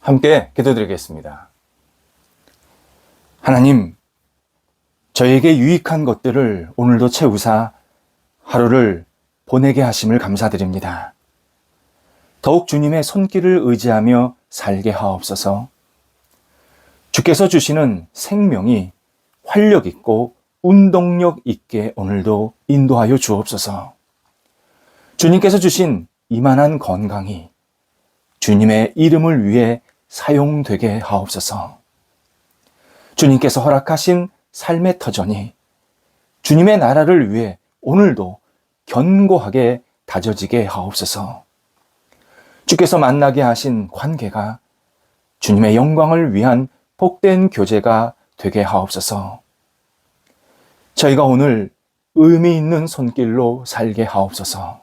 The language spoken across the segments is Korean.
함께 기도드리겠습니다. 하나님, 저에게 유익한 것들을 오늘도 채우사 하루를 보내게 하심을 감사드립니다. 더욱 주님의 손길을 의지하며 살게 하옵소서. 주께서 주시는 생명이 활력 있고 운동력 있게 오늘도 인도하여 주옵소서. 주님께서 주신 이만한 건강이 주님의 이름을 위해 사용되게 하옵소서. 주님께서 허락하신 삶의 터전이 주님의 나라를 위해 오늘도 견고하게 다져지게 하옵소서. 주께서 만나게 하신 관계가 주님의 영광을 위한 복된 교제가 되게 하옵소서. 저희가 오늘 의미 있는 손길로 살게 하옵소서.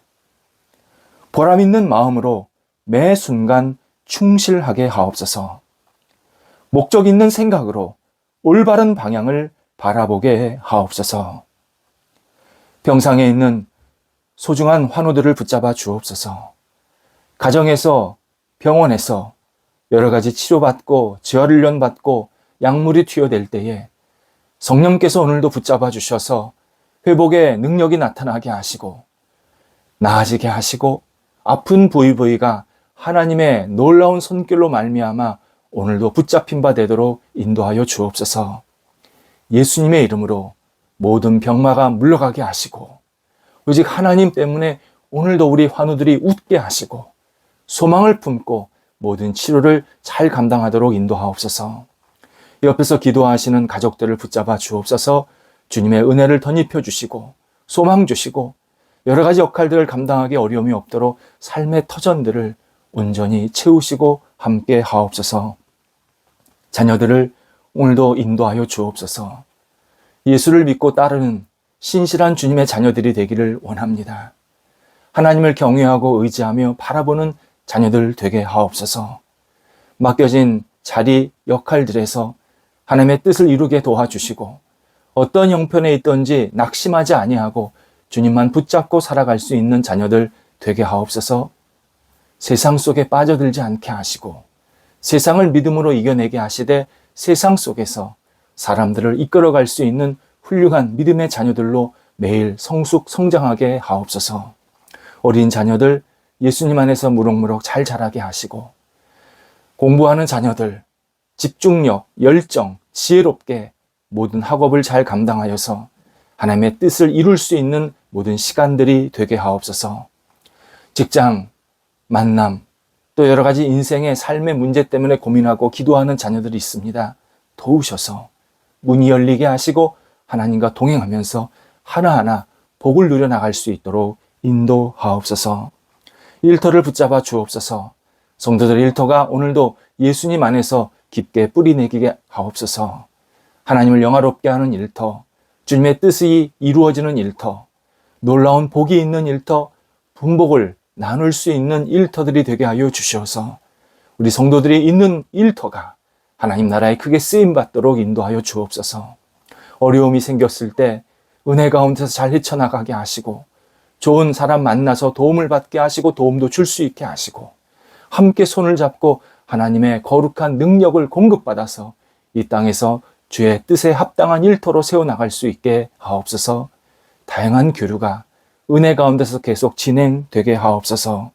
보람 있는 마음으로 매 순간 충실하게 하옵소서. 목적 있는 생각으로 올바른 방향을 바라보게 하옵소서. 병상에 있는 소중한 환우들을 붙잡아 주옵소서. 가정에서, 병원에서 여러 가지 치료받고 재활훈련 받고 약물이 투여될 때에 성령께서 오늘도 붙잡아 주셔서 회복의 능력이 나타나게 하시고 나아지게 하시고 아픈 부위가 하나님의 놀라운 손길로 말미암아 오늘도 붙잡힌 바 되도록 인도하여 주옵소서. 예수님의 이름으로 모든 병마가 물러가게 하시고 오직 하나님 때문에 오늘도 우리 환우들이 웃게 하시고 소망을 품고 모든 치료를 잘 감당하도록 인도하옵소서. 옆에서 기도하시는 가족들을 붙잡아 주옵소서. 주님의 은혜를 덧입혀 주시고 소망 주시고 여러 가지 역할들을 감당하기 어려움이 없도록 삶의 터전들을 온전히 채우시고 함께 하옵소서. 자녀들을 오늘도 인도하여 주옵소서. 예수를 믿고 따르는 신실한 주님의 자녀들이 되기를 원합니다. 하나님을 경외하고 의지하며 바라보는 자녀들 되게 하옵소서. 맡겨진 자리, 역할들에서 하나님의 뜻을 이루게 도와주시고 어떤 형편에 있든지 낙심하지 아니하고 주님만 붙잡고 살아갈 수 있는 자녀들 되게 하옵소서. 세상 속에 빠져들지 않게 하시고 세상을 믿음으로 이겨내게 하시되 세상 속에서 사람들을 이끌어갈 수 있는 훌륭한 믿음의 자녀들로 매일 성장하게 하옵소서. 어린 자녀들 예수님 안에서 무럭무럭 잘 자라게 하시고 공부하는 자녀들 집중력, 열정, 지혜롭게 모든 학업을 잘 감당하여서 하나님의 뜻을 이룰 수 있는 모든 시간들이 되게 하옵소서. 직장, 만남, 또 여러 가지 인생의 삶의 문제 때문에 고민하고 기도하는 자녀들이 있습니다. 도우셔서 문이 열리게 하시고 하나님과 동행하면서 하나하나 복을 누려나갈 수 있도록 인도하옵소서. 일터를 붙잡아 주옵소서. 성도들의 일터가 오늘도 예수님 안에서 깊게 뿌리내기게 하옵소서. 하나님을 영화롭게 하는 일터, 주님의 뜻이 이루어지는 일터, 놀라운 복이 있는 일터, 분복을 나눌 수 있는 일터들이 되게 하여 주셔서 우리 성도들이 있는 일터가 하나님 나라에 크게 쓰임받도록 인도하여 주옵소서. 어려움이 생겼을 때 은혜 가운데서 잘 헤쳐나가게 하시고 좋은 사람 만나서 도움을 받게 하시고 도움도 줄 수 있게 하시고 함께 손을 잡고 하나님의 거룩한 능력을 공급받아서 이 땅에서 주의 뜻에 합당한 일터로 세워나갈 수 있게 하옵소서. 다양한 교류가 은혜 가운데서 계속 진행되게 하옵소서.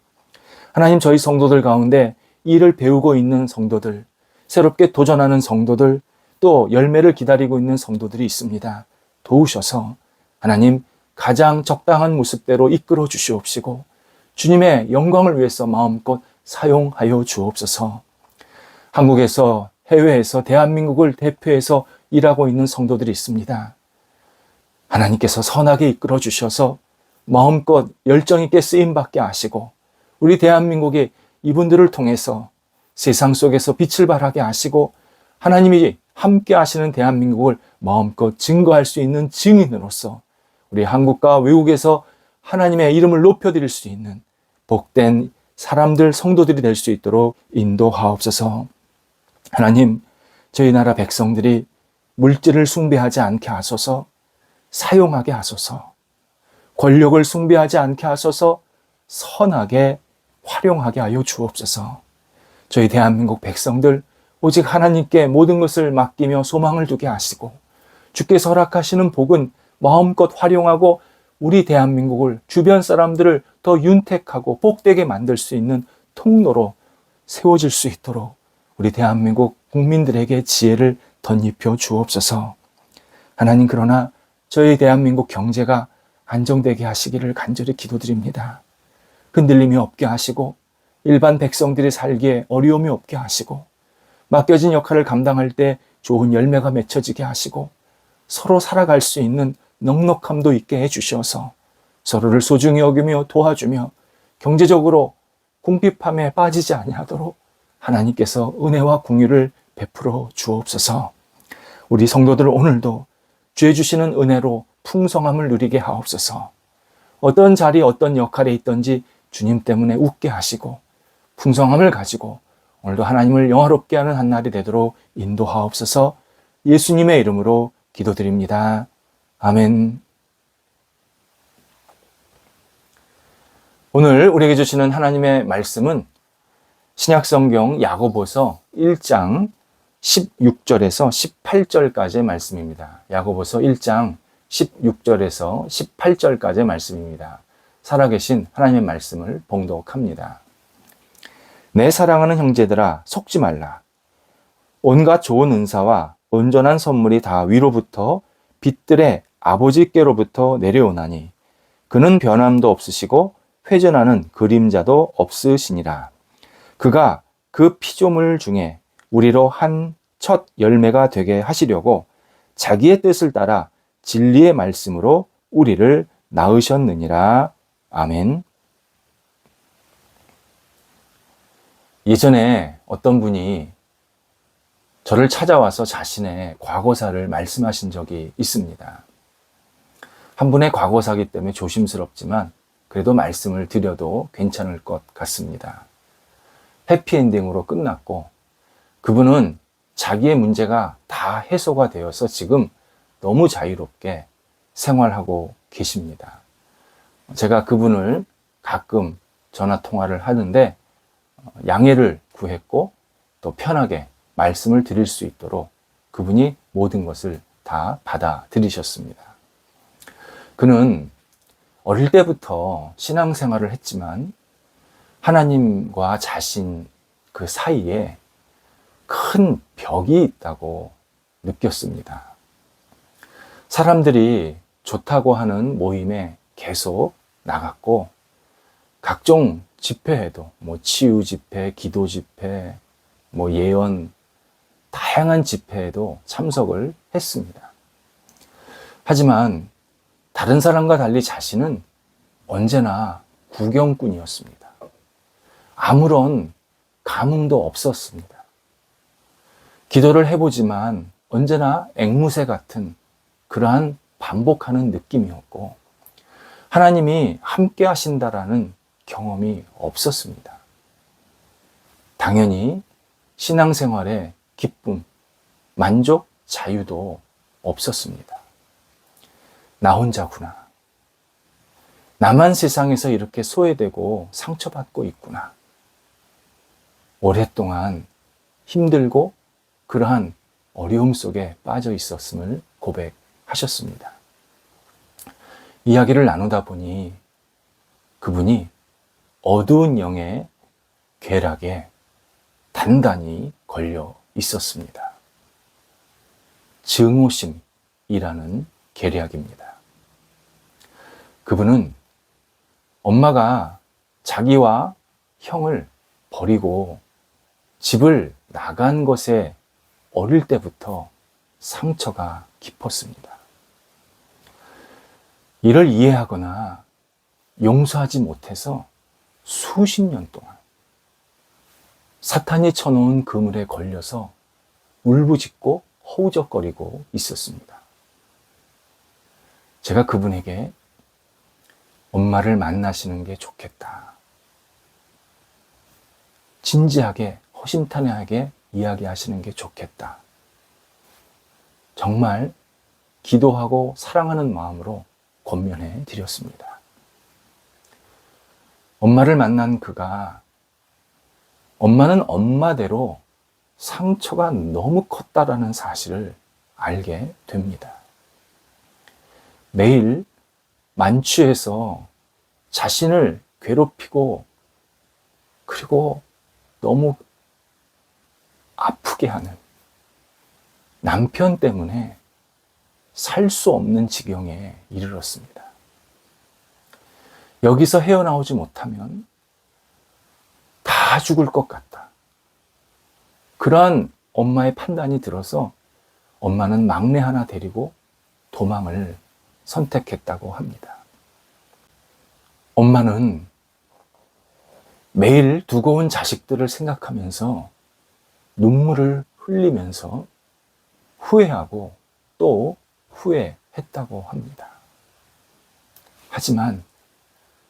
하나님, 저희 성도들 가운데 일을 배우고 있는 성도들, 새롭게 도전하는 성도들, 또 열매를 기다리고 있는 성도들이 있습니다. 도우셔서 하나님 가장 적당한 모습대로 이끌어 주시옵시고 주님의 영광을 위해서 마음껏 사용하여 주옵소서. 한국에서 해외에서 대한민국을 대표해서 일하고 있는 성도들이 있습니다. 하나님께서 선하게 이끌어 주셔서 마음껏 열정 있게 쓰임받게 하시고 우리 대한민국이 이분들을 통해서 세상 속에서 빛을 발하게 하시고 하나님이 함께 하시는 대한민국을 마음껏 증거할 수 있는 증인으로서 우리 한국과 외국에서 하나님의 이름을 높여드릴 수 있는 복된 사람들, 성도들이 될 수 있도록 인도하옵소서. 하나님, 저희 나라 백성들이 물질을 숭배하지 않게 하소서. 사용하게 하소서. 권력을 숭배하지 않게 하소서. 선하게 활용하게 하여 주옵소서. 저희 대한민국 백성들 오직 하나님께 모든 것을 맡기며 소망을 두게 하시고 주께서 허락하시는 복은 마음껏 활용하고 우리 대한민국을 주변 사람들을 더 윤택하고 복되게 만들 수 있는 통로로 세워질 수 있도록 우리 대한민국 국민들에게 지혜를 덧입혀 주옵소서. 하나님, 그러나 저희 대한민국 경제가 안정되게 하시기를 간절히 기도드립니다. 흔들림이 없게 하시고 일반 백성들이 살기에 어려움이 없게 하시고 맡겨진 역할을 감당할 때 좋은 열매가 맺혀지게 하시고 서로 살아갈 수 있는 넉넉함도 있게 해주셔서 서로를 소중히 여기며 도와주며 경제적으로 궁핍함에 빠지지 아니하도록 하나님께서 은혜와 공유를 베풀어 주옵소서. 우리 성도들 오늘도 주의 주시는 은혜로 풍성함을 누리게 하옵소서. 어떤 자리 어떤 역할에 있든지 주님 때문에 웃게 하시고 풍성함을 가지고 오늘도 하나님을 영화롭게 하는 한 날이 되도록 인도하옵소서. 예수님의 이름으로 기도드립니다. 아멘. 오늘 우리에게 주시는 하나님의 말씀은 신약성경 야고보서 1장 16절에서 18절까지의 말씀입니다. 야고보서 1장 16절에서 18절까지의 말씀입니다. 살아계신 하나님의 말씀을 봉독합니다. 내 사랑하는 형제들아, 속지 말라. 온갖 좋은 은사와 온전한 선물이 다 위로부터 빛들의 아버지께로부터 내려오나니 그는 변함도 없으시고 회전하는 그림자도 없으시니라. 그가 그 피조물 중에 우리로 한 첫 열매가 되게 하시려고 자기의 뜻을 따라 진리의 말씀으로 우리를 낳으셨느니라. 아멘. 예전에 어떤 분이 저를 찾아와서 자신의 과거사를 말씀하신 적이 있습니다. 한 분의 과거사기 때문에 조심스럽지만 그래도 말씀을 드려도 괜찮을 것 같습니다. 해피엔딩으로 끝났고 그분은 자기의 문제가 다 해소가 되어서 지금 너무 자유롭게 생활하고 계십니다. 제가 그분을 가끔 전화 통화를 하는데 양해를 구했고 또 편하게 말씀을 드릴 수 있도록 그분이 모든 것을 다 받아들이셨습니다. 그는 어릴 때부터 신앙생활을 했지만 하나님과 자신 그 사이에 큰 벽이 있다고 느꼈습니다. 사람들이 좋다고 하는 모임에 계속 나갔고 각종 집회에도 치유 집회, 기도 집회, 예언 다양한 집회에도 참석을 했습니다. 하지만 다른 사람과 달리 자신은 언제나 구경꾼이었습니다. 아무런 감흥도 없었습니다. 기도를 해보지만 언제나 앵무새 같은 그러한 반복하는 느낌이었고 하나님이 함께 하신다라는 경험이 없었습니다. 당연히 신앙생활에 기쁨, 만족, 자유도 없었습니다. 나 혼자구나. 나만 세상에서 이렇게 소외되고 상처받고 있구나. 오랫동안 힘들고 그러한 어려움 속에 빠져 있었음을 고백하셨습니다. 이야기를 나누다 보니 그분이 어두운 영의 궤락에 단단히 걸려 있었습니다. 증오심이라는 계략입니다. 그분은 엄마가 자기와 형을 버리고 집을 나간 것에 어릴 때부터 상처가 깊었습니다. 이를 이해하거나 용서하지 못해서 수십 년 동안 사탄이 쳐놓은 그물에 걸려서 울부짖고 허우적거리고 있었습니다. 제가 그분에게 엄마를 만나시는 게 좋겠다. 진지하게 허심탄회하게 이야기하시는 게 좋겠다. 정말 기도하고 사랑하는 마음으로 권면해 드렸습니다. 엄마를 만난 그가 엄마는 엄마대로 상처가 너무 컸다라는 사실을 알게 됩니다. 매일 만취해서 자신을 괴롭히고 그리고 너무 아프게 하는 남편 때문에 살 수 없는 지경에 이르렀습니다. 여기서 헤어나오지 못하면 다 죽을 것 같다. 그러한 엄마의 판단이 들어서 엄마는 막내 하나 데리고 도망을 선택했다고 합니다. 엄마는 매일 두고 온 자식들을 생각하면서 눈물을 흘리면서 후회하고 또 후회했다고 합니다. 하지만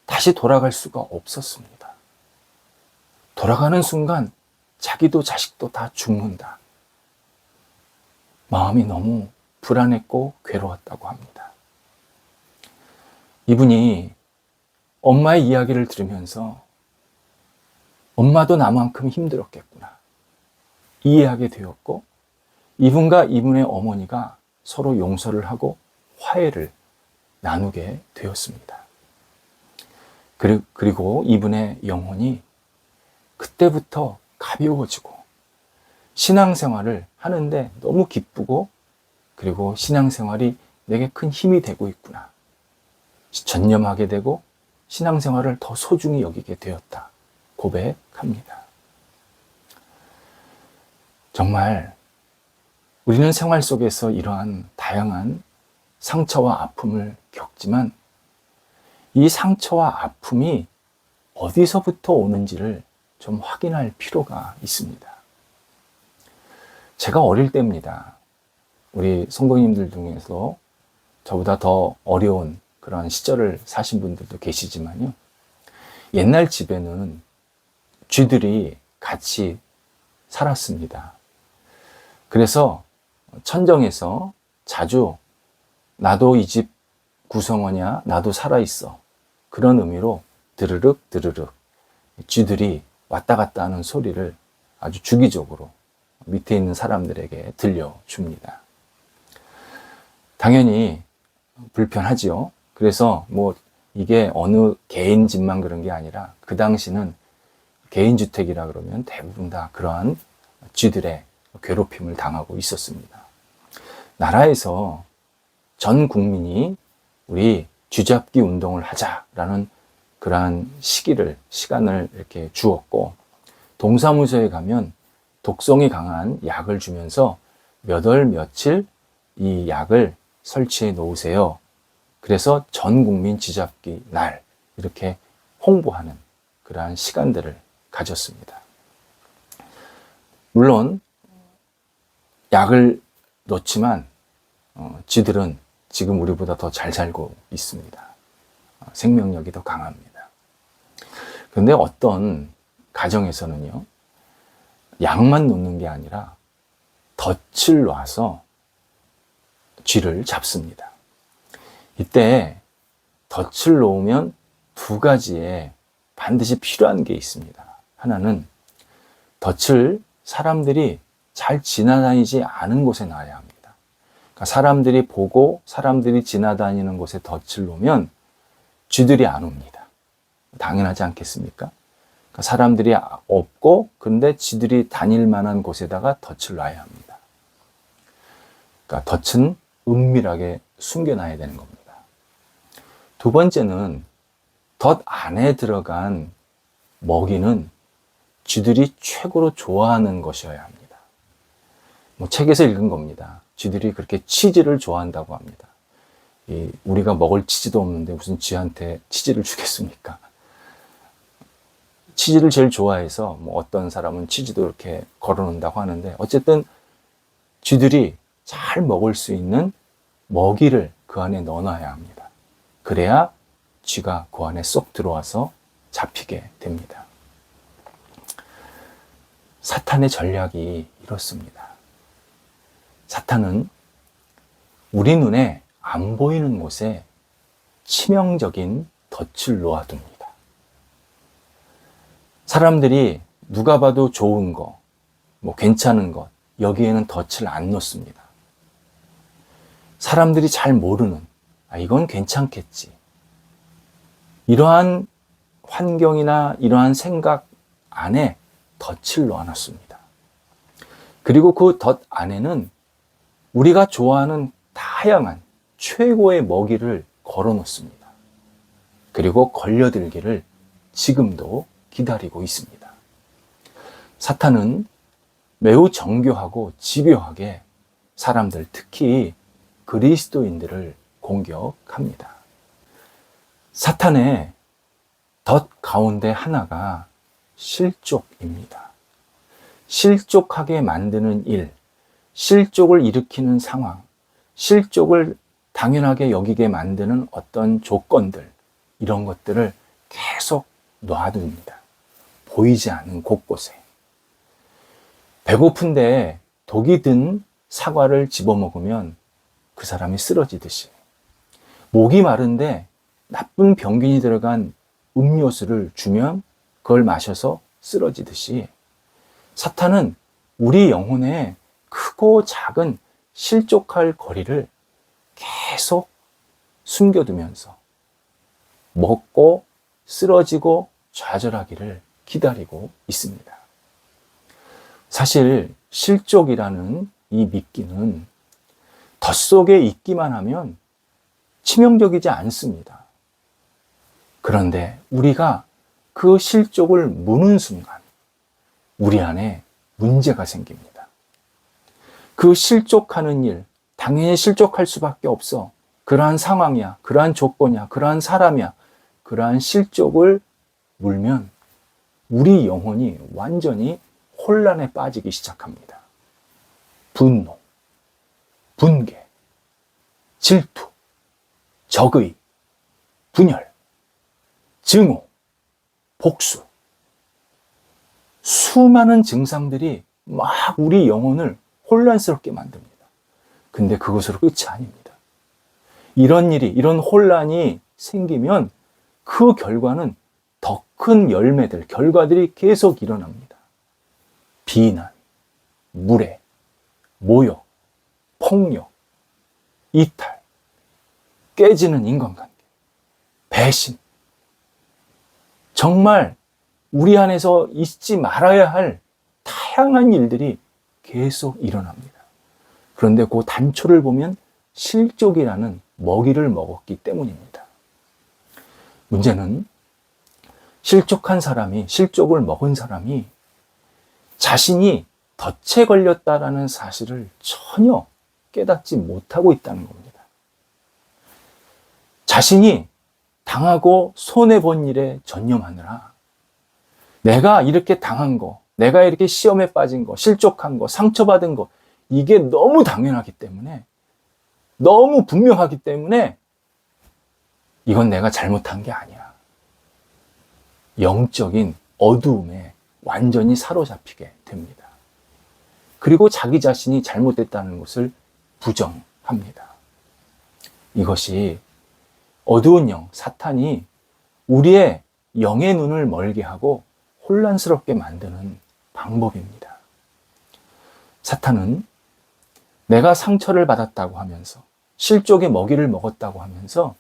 다시 돌아갈 수가 없었습니다. 돌아가는 순간 자기도 자식도 다 죽는다. 마음이 너무 불안했고 괴로웠다고 합니다. 이분이 엄마의 이야기를 들으면서 엄마도 나만큼 힘들었겠구나 이해하게 되었고, 이분과 이분의 어머니가 서로 용서를 하고 화해를 나누게 되었습니다. 그리고 이분의 영혼이 그때부터 가벼워지고 신앙생활을 하는데 너무 기쁘고, 그리고 신앙생활이 내게 큰 힘이 되고 있구나 전념하게 되고 신앙생활을 더 소중히 여기게 되었다 고백합니다. 정말 우리는 생활 속에서 이러한 다양한 상처와 아픔을 겪지만 이 상처와 아픔이 어디서부터 오는지를 좀 확인할 필요가 있습니다. 제가 어릴 때입니다. 우리 성도님들 중에서 저보다 더 어려운 그런 시절을 사신 분들도 계시지만요. 옛날 집에는 쥐들이 같이 살았습니다. 그래서 천정에서 자주 나도 이 집 구성원이야, 나도 살아있어, 그런 의미로 드르륵 드르륵 쥐들이 왔다 갔다 하는 소리를 아주 주기적으로 밑에 있는 사람들에게 들려줍니다. 당연히 불편하지요. 그래서 뭐 이게 어느 개인 집만 그런 게 아니라 그 당시는 개인주택이라 그러면 대부분 다 그러한 쥐들의 괴롭힘을 당하고 있었습니다. 나라에서 전 국민이 우리 쥐잡기 운동을 하자라는 그러한 시간을 이렇게 주었고, 동사무소에 가면 독성이 강한 약을 주면서 몇 월 며칠 이 약을 설치해 놓으세요. 그래서 전 국민 쥐잡기 날 이렇게 홍보하는 그러한 시간들을 가졌습니다. 물론 약을 놓지만 쥐들은 지금 우리보다 더 잘 살고 있습니다. 생명력이 더 강합니다. 그런데 어떤 가정에서는요, 약만 놓는 게 아니라 덫을 놔서 쥐를 잡습니다. 이때 덫을 놓으면 두 가지에 반드시 필요한 게 있습니다. 하나는 덫을 사람들이 잘 지나다니지 않은 곳에 놔야 합니다. 그러니까 사람들이 보고 사람들이 지나다니는 곳에 덫을 놓으면 쥐들이 안 옵니다. 당연하지 않겠습니까? 그러니까 사람들이 없고 그런데 쥐들이 다닐 만한 곳에다가 덫을 놔야 합니다. 그러니까 덫은 은밀하게 숨겨놔야 되는 겁니다. 두 번째는 덫 안에 들어간 먹이는 쥐들이 최고로 좋아하는 것이어야 합니다. 뭐 책에서 읽은 겁니다. 쥐들이 그렇게 치즈를 좋아한다고 합니다. 우리가 먹을 치즈도 없는데 무슨 쥐한테 치즈를 주겠습니까? 치즈를 제일 좋아해서 뭐 어떤 사람은 치즈도 이렇게 걸어놓는다고 하는데, 어쨌든 쥐들이 잘 먹을 수 있는 먹이를 그 안에 넣어놔야 합니다. 그래야 쥐가 그 안에 쏙 들어와서 잡히게 됩니다. 사탄의 전략이 이렇습니다. 사탄은 우리 눈에 안 보이는 곳에 치명적인 덫을 놓아둡니다. 사람들이 누가 봐도 좋은 거, 괜찮은 것, 여기에는 덫을 안 놓습니다. 사람들이 잘 모르는, 이건 괜찮겠지. 이러한 환경이나 이러한 생각 안에 덫을 놓아놨습니다. 그리고 그 덫 안에는 우리가 좋아하는 다양한 최고의 먹이를 걸어 놓습니다. 그리고 걸려들기를 지금도 기다리고 있습니다. 사탄은 매우 정교하고 집요하게 사람들, 특히 그리스도인들을 공격합니다. 사탄의 덫 가운데 하나가 실족입니다. 실족하게 만드는 일, 실족을 일으키는 상황, 실족을 당연하게 여기게 만드는 어떤 조건들, 이런 것들을 계속 놔둡니다. 보이지 않는 곳곳에. 배고픈데 독이 든 사과를 집어먹으면 그 사람이 쓰러지듯이, 목이 마른데 나쁜 병균이 들어간 음료수를 주면 그걸 마셔서 쓰러지듯이, 사탄은 우리 영혼에 크고 작은 실족할 거리를 계속 숨겨두면서 먹고 쓰러지고 좌절하기를 기다리고 있습니다. 사실 실족이라는 이 미끼는 덫 속에 있기만 하면 치명적이지 않습니다. 그런데 우리가 그 실족을 무는 순간 우리 안에 문제가 생깁니다. 그 실족하는 일, 당연히 실족할 수밖에 없어. 그러한 상황이야, 그러한 조건이야, 그러한 사람이야. 그러한 실족을 물면 우리 영혼이 완전히 혼란에 빠지기 시작합니다. 분노, 분개, 질투, 적의, 분열, 증오, 복수. 수많은 증상들이 막 우리 영혼을 혼란스럽게 만듭니다. 근데 그것으로 끝이 아닙니다. 이런 일이, 이런 혼란이 생기면 그 결과는 더 큰 열매들, 결과들이 계속 일어납니다. 비난, 무례, 모욕, 폭력, 이탈, 깨지는 인간관계, 배신. 정말 우리 안에서 있지 말아야 할 다양한 일들이 계속 일어납니다. 그런데 그 단초를 보면 실족이라는 먹이를 먹었기 때문입니다. 문제는 실족한 사람이, 실족을 먹은 사람이 자신이 덫에 걸렸다라는 사실을 전혀 깨닫지 못하고 있다는 겁니다. 자신이 당하고 손해본 일에 전념하느라 내가 이렇게 당한 거, 내가 이렇게 시험에 빠진 거, 실족한 거, 상처받은 거, 이게 너무 당연하기 때문에, 너무 분명하기 때문에 이건 내가 잘못한 게 아니야. 영적인 어두움에 완전히 사로잡히게 됩니다. 그리고 자기 자신이 잘못됐다는 것을 부정합니다. 이것이 어두운 영, 사탄이 우리의 영의 눈을 멀게 하고 혼란스럽게 만드는 방법입니다. 사탄은 내가 상처를 받았다고 하면서, 실족의 먹이를 먹었다고 하면서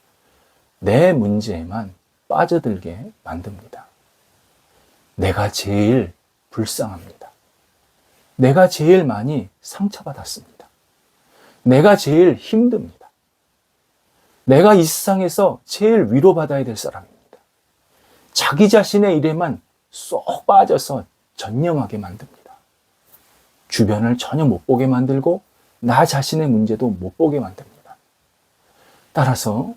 내 문제에만 빠져들게 만듭니다. 내가 제일 불쌍합니다. 내가 제일 많이 상처받았습니다. 내가 제일 힘듭니다. 내가 이 세상에서 제일 위로받아야 될 사람입니다. 자기 자신의 일에만 쏙 빠져서 전념하게 만듭니다. 주변을 전혀 못 보게 만들고 나 자신의 문제도 못 보게 만듭니다. 따라서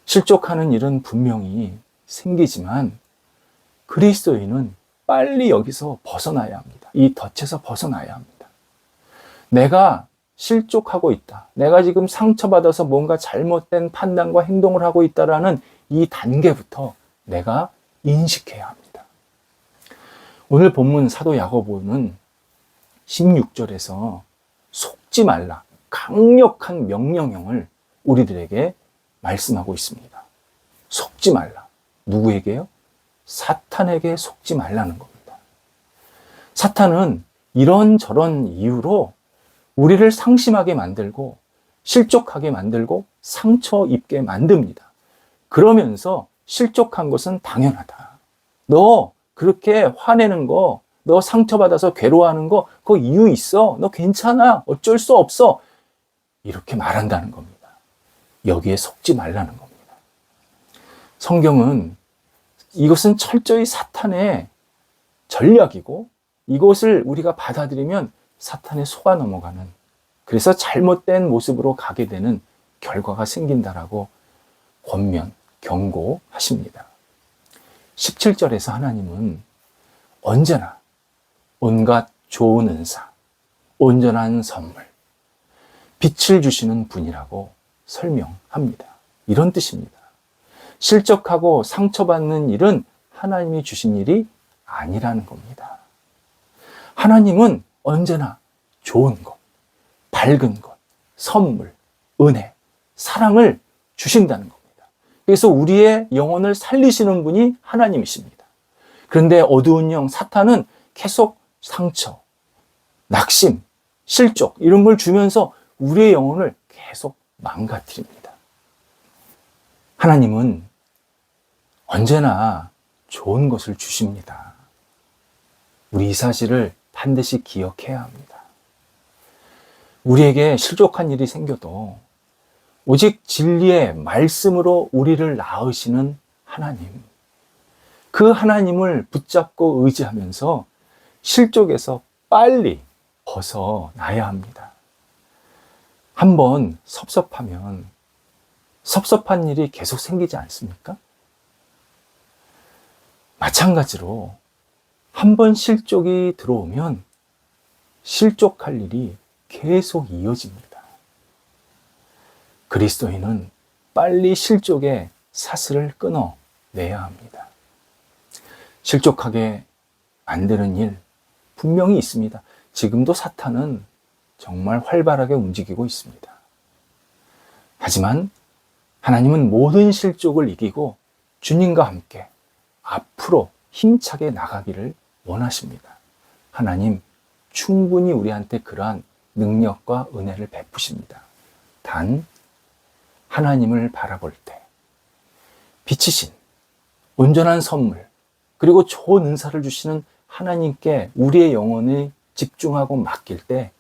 실족하는 일은 분명히 생기지만 그리스도인은 빨리 여기서 벗어나야 합니다. 이 덫에서 벗어나야 합니다. 내가 실족하고 있다. 내가 지금 상처받아서 뭔가 잘못된 판단과 행동을 하고 있다라는 이 단계부터 내가 인식해야 합니다. 오늘 본문 사도 야고보는 16절에서 속지 말라, 강력한 명령형을 우리들에게 말씀하고 있습니다. 속지 말라. 누구에게요? 사탄에게 속지 말라는 겁니다. 사탄은 이런저런 이유로 우리를 상심하게 만들고 실족하게 만들고 상처 입게 만듭니다. 그러면서 실족한 것은 당연하다. 너 그렇게 화내는 거, 너 상처받아서 괴로워하는 거, 그거 이유 있어. 너 괜찮아. 어쩔 수 없어. 이렇게 말한다는 겁니다. 여기에 속지 말라는 겁니다. 성경은 이것은 철저히 사탄의 전략이고 이것을 우리가 받아들이면 사탄의 속아 넘어가는, 그래서 잘못된 모습으로 가게 되는 결과가 생긴다라고 권면, 경고하십니다. 17절에서 하나님은 언제나 온갖 좋은 은사, 온전한 선물, 빛을 주시는 분이라고 설명합니다. 이런 뜻입니다. 실족하고 상처받는 일은 하나님이 주신 일이 아니라는 겁니다. 하나님은 언제나 좋은 것, 밝은 것, 선물, 은혜, 사랑을 주신다는 겁니다. 그래서 우리의 영혼을 살리시는 분이 하나님이십니다. 그런데 어두운 영 사탄은 계속 상처, 낙심, 실족 이런 걸 주면서 우리의 영혼을 계속 망가뜨립니다. 하나님은 언제나 좋은 것을 주십니다. 우리 이 사실을 반드시 기억해야 합니다. 우리에게 실족한 일이 생겨도 오직 진리의 말씀으로 우리를 낳으시는 하나님, 그 하나님을 붙잡고 의지하면서 실족에서 빨리 벗어나야 합니다. 한번 섭섭하면 섭섭한 일이 계속 생기지 않습니까? 마찬가지로 한번 실족이 들어오면 실족할 일이 계속 이어집니다. 그리스도인은 빨리 실족의 사슬을 끊어내야 합니다. 실족하게 만드는 일 분명히 있습니다. 지금도 사탄은 정말 활발하게 움직이고 있습니다. 하지만 하나님은 모든 실족을 이기고 주님과 함께 앞으로 힘차게 나가기를 원하십니다. 하나님 충분히 우리한테 그러한 능력과 은혜를 베푸십니다. 단 하나님을 바라볼 때 빛이신 온전한 선물 그리고 좋은 은사를 주시는 하나님께 우리의 영혼을 집중하고 맡길 때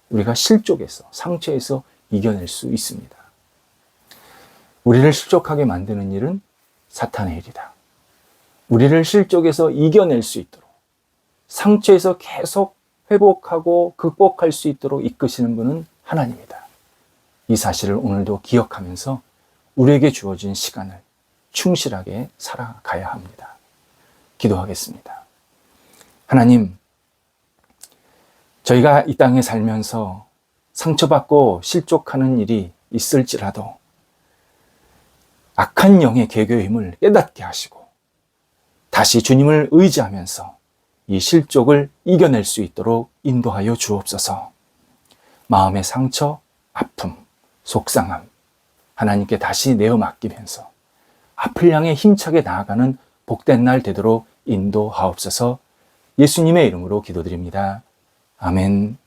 우리가 실족에서 상처에서 이겨낼 수 있습니다. 우리를 실족하게 만드는 일은 사탄의 일이다. 우리를 실족에서 이겨낼 수 있도록 상처에서 계속 회복하고 극복할 수 있도록 이끄시는 분은 하나님이다. 이 사실을 오늘도 기억하면서 우리에게 주어진 시간을 충실하게 살아가야 합니다. 기도하겠습니다. 하나님, 저희가 이 땅에 살면서 상처받고 실족하는 일이 있을지라도 악한 영의 계교의 힘을 깨닫게 하시고 다시 주님을 의지하면서 이 실족을 이겨낼 수 있도록 인도하여 주옵소서. 마음의 상처, 아픔, 속상함 하나님께 다시 내어 맡기면서 앞을 향해 힘차게 나아가는 복된 날 되도록 인도하옵소서. 예수님의 이름으로 기도드립니다. 아멘.